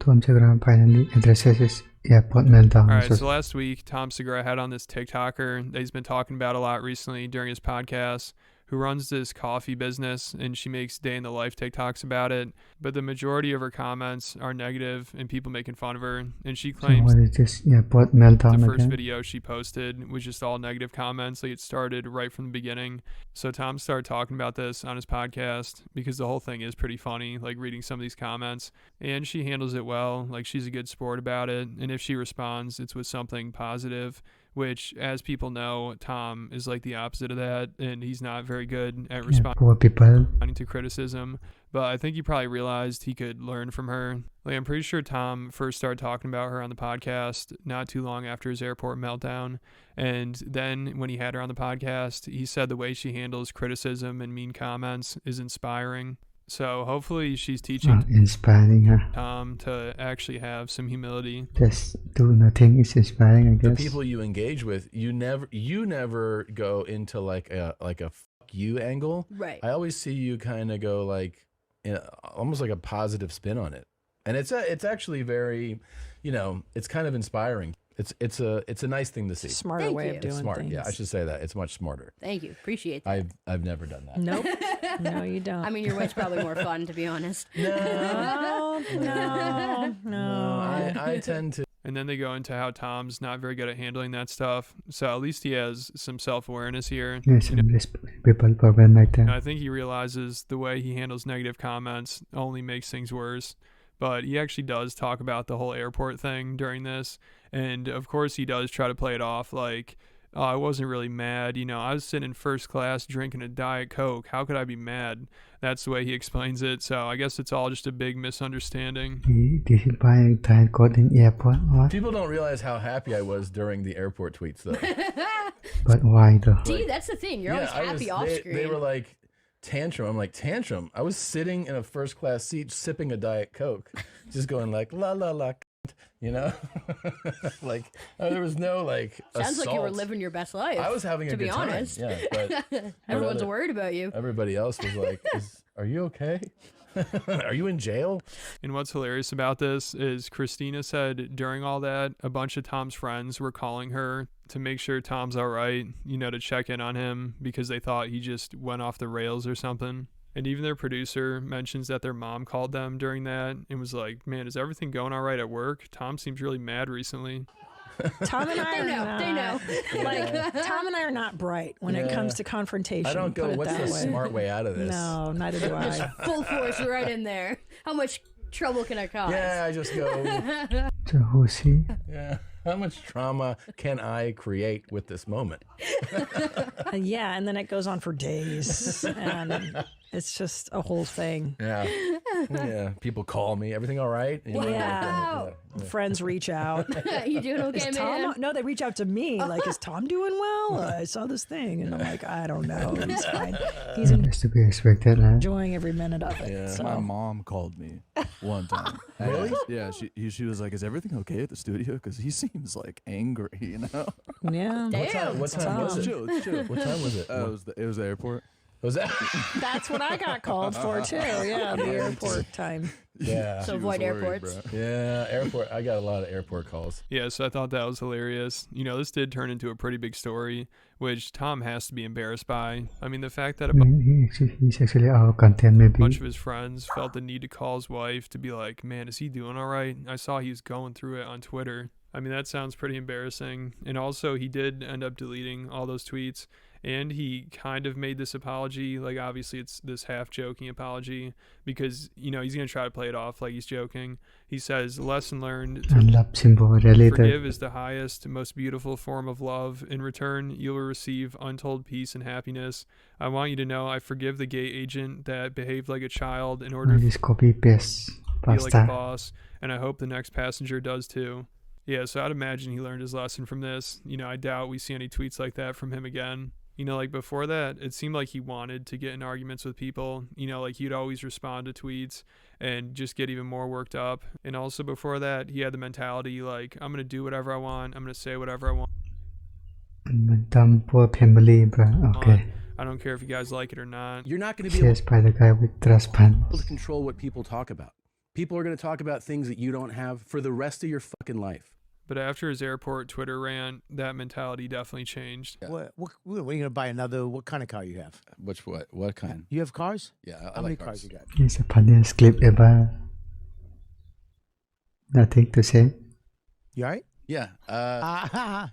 Tom Segura finally addresses his airport meltdown. All right, so last week, Tom Segura had on this TikToker that he's been talking about a lot recently during his podcast, who runs this coffee business, and she makes day in the life TikToks about it. But the majority of her comments are negative and people making fun of her. And she claims airport meltdown the first again? video she posted was just all negative comments. Like, it started right from the beginning. So Tom started talking about this on his podcast because the whole thing is pretty funny, like reading some of these comments. And she handles it well. Like, she's a good sport about it. And if she responds, it's with something positive, which, as people know, Tom is like the opposite of that, and he's not very good at responding to criticism. But I think he probably realized he could learn from her. Like, I'm pretty sure Tom first started talking about her on the podcast not too long after his airport meltdown. And then when he had her on the podcast, he said the way she handles criticism and mean comments is inspiring. So hopefully she's teaching inspiring her. Tom to actually have some humility. Just do nothing is inspiring, I guess. The people you engage with, you never go into like a fuck you angle. Right. I always see you kind of go like almost like a positive spin on it, and it's actually very, it's kind of inspiring. It's a nice thing to see. Smarter way of doing smart. things. Yeah, I should say that. It's much smarter. Thank you. Appreciate that. I've never done that. Nope. No, you don't. I mean, your way's probably more fun, to be honest. No. I tend to. And then they go into how Tom's not very good at handling that stuff. So at least he has some self-awareness here. Yes, people problem like that. And I think he realizes the way he handles negative comments only makes things worse. But he actually does talk about the whole airport thing during this. And of course he does try to play it off like, oh, I wasn't really mad. I was sitting in first class drinking a Diet Coke. How could I be mad? That's the way he explains it. So I guess it's all just a big misunderstanding. Did he buy Diet Coke in airport? What? People don't realize how happy I was during the airport tweets, though. But why though? See, that's the thing. You're always happy off screen. They were like, tantrum. I'm like, tantrum? I was sitting in a first class seat sipping a Diet Coke, just going like, la la la. Like there was no like sounds assault. like you were living your best life. I was having a to good be time. honest. Yeah, but everyone's worried about you. Everybody else was like, are you okay? Are you in jail? And what's hilarious about this is Christina said during all that, a bunch of Tom's friends were calling her to make sure Tom's all right, to check in on him because they thought he just went off the rails or something. And even their producer mentions that their mom called them during that and was like, man, is everything going all right at work? Tom seems really mad recently. Tom and I they know. Like, Tom and I are not bright when it comes to confrontation. I don't go, what's the smart way out of this? No, neither do I. Full force right in there. How much trouble can I cause? Yeah, I just go. So who's he? Yeah. How much trauma can I create with this moment? Yeah, and then it goes on for days. And it's just a whole thing. Yeah. Yeah. People call me. Everything all right? Yeah. Friends reach out. You doing okay, man? No, they reach out to me. Like, is Tom doing well? I saw this thing. And I'm like, I don't know. He's fine. He's It's to be expected, right? enjoying every minute of it. Yeah. So. My mom called me one time. Really? Yeah, she was like, is everything okay at the studio? Because he seems like angry, Yeah. Damn. What time was it? Chill. What time was it? It was the airport. Was that? That's what I got called for, too. Yeah, the airport time. Yeah. So She was avoid worried, airports. bro. Yeah, airport. I got a lot of airport calls. Yeah, so I thought that was hilarious. This did turn into a pretty big story, which Tom has to be embarrassed by. I mean, the fact that He's actually our content, maybe. bunch of his friends felt the need to call his wife to be like, man, is he doing all right? I saw he was going through it on Twitter. I mean, that sounds pretty embarrassing. And also, he did end up deleting all those tweets. And he kind of made this apology. Like, obviously, it's this half-joking apology because, he's going to try to play it off like he's joking. He says, lesson learned, forgive is the highest, most beautiful form of love. In return, you will receive untold peace and happiness. I want you to know I forgive the gate agent that behaved like a child in order to copy paste feel like a boss. And I hope the next passenger does too. Yeah, so I'd imagine he learned his lesson from this. I doubt we see any tweets like that from him again. Like before that, it seemed like he wanted to get in arguments with people. Like he'd always respond to tweets and just get even more worked up. And also before that, he had the mentality like, I'm going to do whatever I want. I'm going to say whatever I want. Dumb poor family, bro. Okay. I don't care if you guys like it or not. You're not going to be able by the guy with trust fund. to control what people talk about. People are going to talk about things that you don't have for the rest of your fucking life. But after his airport Twitter rant, that mentality definitely changed. Yeah. What are you going to buy another? What kind of car you have? What kind? You have cars? Yeah, I How like many cars. cars you got? It's the funniest clip ever. Nothing to say. You all right? Yeah.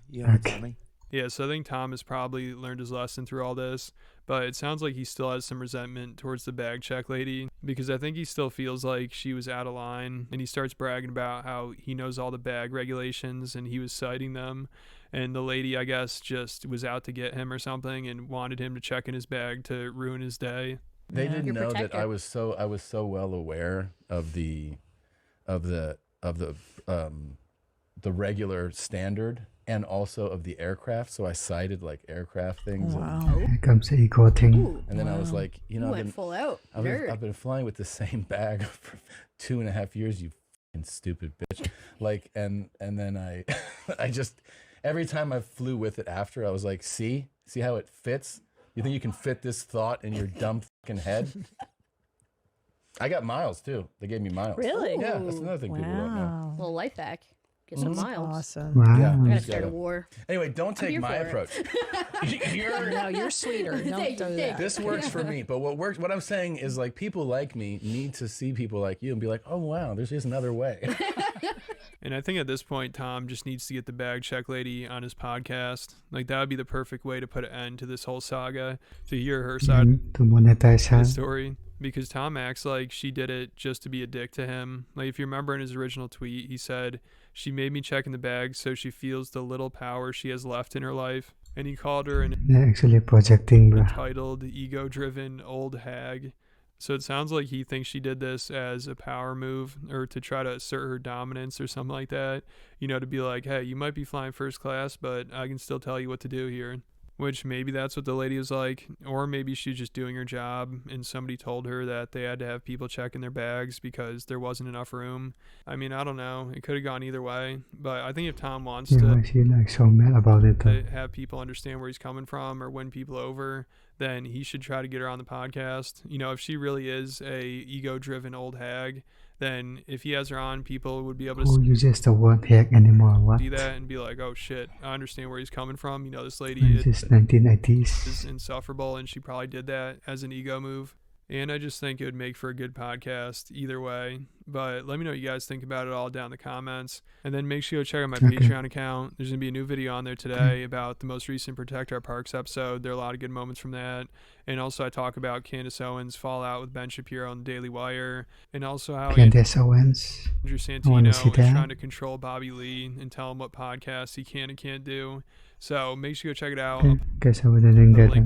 You know what Okay. tell me? Yeah, so I think Tom has probably learned his lesson through all this, but it sounds like he still has some resentment towards the bag check lady because I think he still feels like she was out of line, and he starts bragging about how he knows all the bag regulations and he was citing them, and the lady, I guess, just was out to get him or something and wanted him to check in his bag to ruin his day. They Yeah. didn't Your know that protector. I was so well aware of the regular standard and also of the aircraft. So I cited like aircraft things. Wow. Here comes the ego thing. Ooh, And then I was Wow. like, you you know, went full out. I've Nerd. been flying with the same bag for 2.5 years, you fucking stupid bitch. Like, and then I just, every time I flew with it after, I was like, see how it fits? You think you can fit this thought in your dumb fucking head? I got miles too. They gave me miles. Really? Yeah, that's another thing people don't know. Wow. Little life hack. Get some That's miles. awesome. Wow. Yeah. I gotta Just start a gotta- war. Anyway, don't take here my for approach. No, you're sweeter. Don't Thank do you, that. thank This works for me, but what I'm saying is like people like me need to see people like you and be like, oh wow, there's just another way. And I think at this point, Tom just needs to get the bag check lady on his podcast. Like, that would be the perfect way to put an end to this whole saga, to hear her side To monetize her. of the story. Because Tom acts like she did it just to be a dick to him. Like, if you remember in his original tweet, he said, "She made me check in the bag so she feels the little power she has left in her life." And he called her an They're actually projecting, bruh. entitled, ego-driven old hag. So it sounds like he thinks she did this as a power move or to try to assert her dominance or something like that. You know, to be like, hey, you might be flying first class, but I can still tell you what to do here. Which maybe that's what the lady was like. Or maybe she's just doing her job and somebody told her that they had to have people check in their bags because there wasn't enough room. I mean, I don't know. It could have gone either way. But I think if Tom wants Yeah, to why she like so mad about it though? have people understand where he's coming from or win people over, then he should try to get her on the podcast. You know, if she really is a ego-driven old hag, then if he has her on, people would be able to Who uses the word hack anymore? What? see that and be like, oh shit, I understand where he's coming from. You know, this lady This is 1980s. is insufferable and she probably did that as an ego move. And I just think it would make for a good podcast either way. But let me know what you guys think about it all down in the comments. And then make sure you go check out my Okay. Patreon account. There's going to be a new video on there today about the most recent Protect Our Parks episode. There are a lot of good moments from that. And also I talk about Candace Owens' fallout with Ben Shapiro on the Daily Wire. And also how Candace Owens. Andrew wanna Santino see is that. trying to control Bobby Lee and tell him what podcasts he can and can't do. So make sure you go check it out. Okay, guess I will link The that link in.